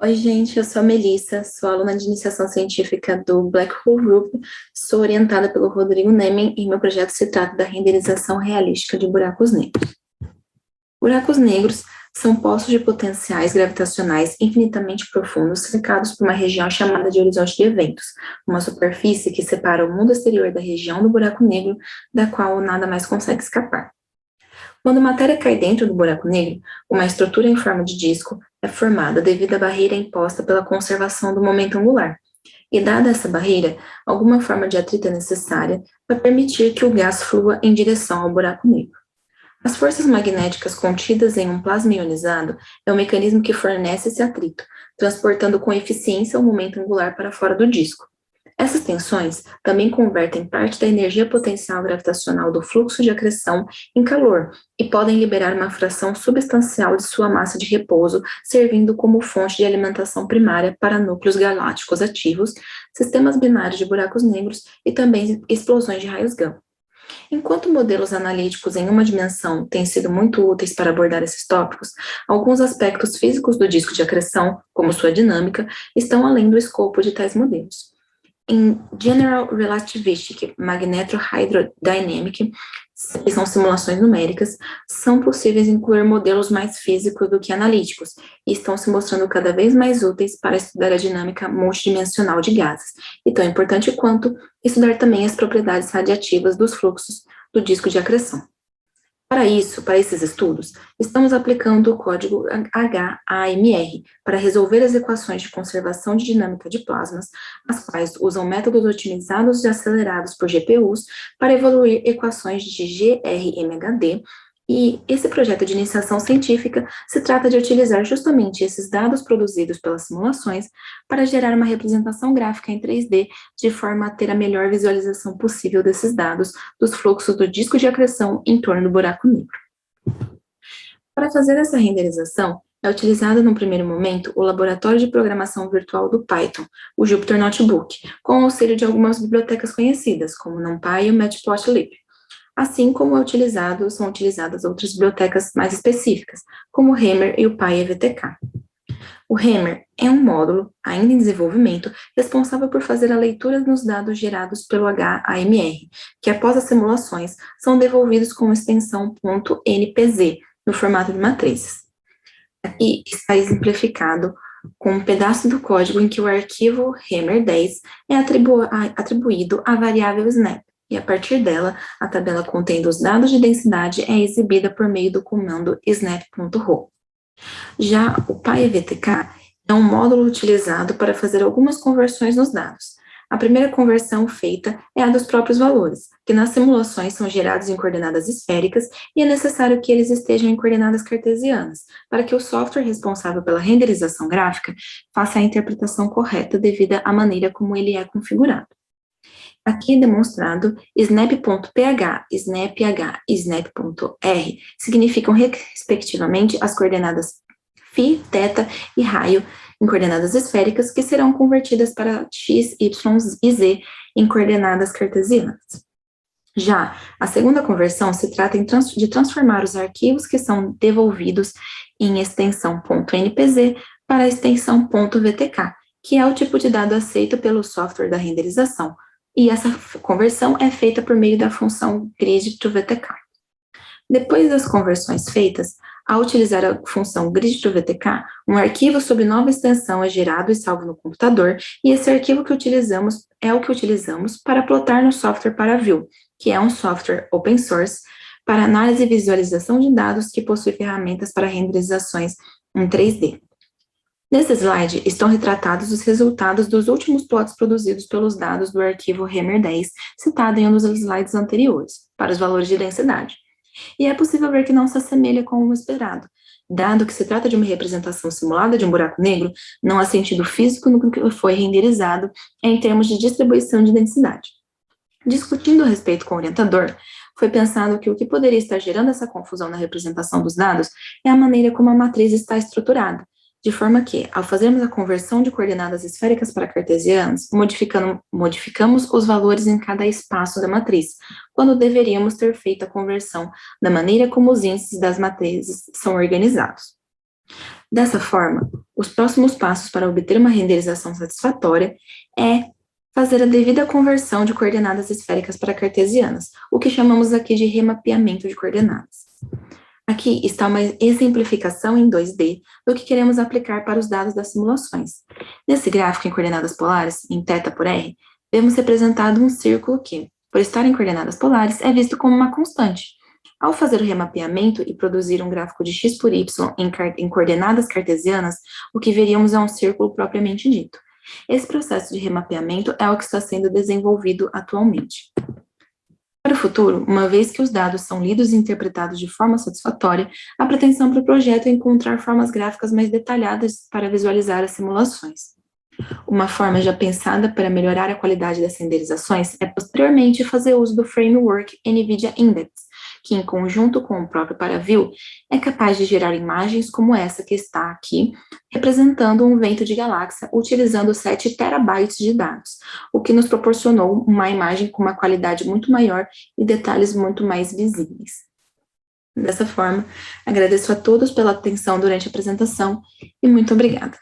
Oi, gente, eu sou a Melissa, sou aluna de iniciação científica do Black Hole Group, sou orientada pelo Rodrigo Nemen e meu projeto se trata da renderização realística de buracos negros. Buracos negros são poços de potenciais gravitacionais infinitamente profundos cercados por uma região chamada de horizonte de eventos, uma superfície que separa o mundo exterior da região do buraco negro, da qual nada mais consegue escapar. Quando matéria cai dentro do buraco negro, uma estrutura em forma de disco é formada devido à barreira imposta pela conservação do momento angular. E dada essa barreira, alguma forma de atrito é necessária para permitir que o gás flua em direção ao buraco negro. As forças magnéticas contidas em um plasma ionizado é o mecanismo que fornece esse atrito, transportando com eficiência o momento angular para fora do disco. Essas tensões também convertem parte da energia potencial gravitacional do fluxo de acreção em calor e podem liberar uma fração substancial de sua massa de repouso, servindo como fonte de alimentação primária para núcleos galácticos ativos, sistemas binários de buracos negros e também explosões de raios gama. Enquanto modelos analíticos em uma dimensão têm sido muito úteis para abordar esses tópicos, alguns aspectos físicos do disco de acreção, como sua dinâmica, estão além do escopo de tais modelos. Em General Relativistic Magnetohydrodynamic, que são simulações numéricas, são possíveis incluir modelos mais físicos do que analíticos e estão se mostrando cada vez mais úteis para estudar a dinâmica multidimensional de gases, e tão importante quanto estudar também as propriedades radiativas dos fluxos do disco de acreção. Para isso, para esses estudos, estamos aplicando o código HAMR para resolver as equações de conservação de dinâmica de plasmas, as quais usam métodos otimizados e acelerados por GPUs para evoluir equações de GRMHD, e esse projeto de iniciação científica se trata de utilizar justamente esses dados produzidos pelas simulações para gerar uma representação gráfica em 3D, de forma a ter a melhor visualização possível desses dados dos fluxos do disco de acreção em torno do buraco negro. Para fazer essa renderização, é utilizado num primeiro momento o laboratório de programação virtual do Python, o Jupyter Notebook, com o auxílio de algumas bibliotecas conhecidas, como o NumPy e o Matplotlib. Assim como são utilizadas outras bibliotecas mais específicas, como o Hammer e o PyEVTK. O Hammer é um módulo, ainda em desenvolvimento, responsável por fazer a leitura dos dados gerados pelo HAMR, que após as simulações são devolvidos com a extensão .npz, no formato de matrizes. Aqui está exemplificado com um pedaço do código em que o arquivo Hammer10 é atribuído à variável snap, e a partir dela, a tabela contendo os dados de densidade é exibida por meio do comando snap.row. Já o PyEVTK é um módulo utilizado para fazer algumas conversões nos dados. A primeira conversão feita é a dos próprios valores, que nas simulações são gerados em coordenadas esféricas e é necessário que eles estejam em coordenadas cartesianas, para que o software responsável pela renderização gráfica faça a interpretação correta devido à maneira como ele é configurado. Aqui demonstrado, snap.ph, snaph e snap.r significam, respectivamente, as coordenadas φ, θ e raio em coordenadas esféricas, que serão convertidas para x, y e z em coordenadas cartesianas. Já a segunda conversão se trata de transformar os arquivos que são devolvidos em extensão .npz para a extensão .vtk, que é o tipo de dado aceito pelo software da renderização, e essa conversão é feita por meio da função grid2vtk. Depois das conversões feitas, ao utilizar a função grid2vtk, um arquivo sob nova extensão é gerado e salvo no computador, e esse arquivo que utilizamos é o que utilizamos para plotar no software ParaView, que é um software open source para análise e visualização de dados que possui ferramentas para renderizações em 3D. Nesse slide estão retratados os resultados dos últimos plots produzidos pelos dados do arquivo Hammer10, citado em um dos slides anteriores, para os valores de densidade. E é possível ver que não se assemelha com o esperado. Dado que se trata de uma representação simulada de um buraco negro, não há sentido físico no que foi renderizado em termos de distribuição de densidade. Discutindo a respeito com o orientador, foi pensado que o que poderia estar gerando essa confusão na representação dos dados é a maneira como a matriz está estruturada, de forma que, ao fazermos a conversão de coordenadas esféricas para cartesianas, modificamos os valores em cada espaço da matriz, quando deveríamos ter feito a conversão da maneira como os índices das matrizes são organizados. Dessa forma, os próximos passos para obter uma renderização satisfatória é fazer a devida conversão de coordenadas esféricas para cartesianas, o que chamamos aqui de remapeamento de coordenadas. Aqui está uma exemplificação em 2D do que queremos aplicar para os dados das simulações. Nesse gráfico em coordenadas polares, em θ por r, vemos representado um círculo que, por estar em coordenadas polares, é visto como uma constante. Ao fazer o remapeamento e produzir um gráfico de x por y em coordenadas cartesianas, o que veríamos é um círculo propriamente dito. Esse processo de remapeamento é o que está sendo desenvolvido atualmente. Para o futuro, uma vez que os dados são lidos e interpretados de forma satisfatória, a pretensão para o projeto é encontrar formas gráficas mais detalhadas para visualizar as simulações. Uma forma já pensada para melhorar a qualidade das renderizações é posteriormente fazer uso do framework NVIDIA Index, que em conjunto com o próprio Paraview é capaz de gerar imagens como essa que está aqui, representando um vento de galáxia utilizando 7 terabytes de dados, o que nos proporcionou uma imagem com uma qualidade muito maior e detalhes muito mais visíveis. Dessa forma, agradeço a todos pela atenção durante a apresentação e muito obrigada.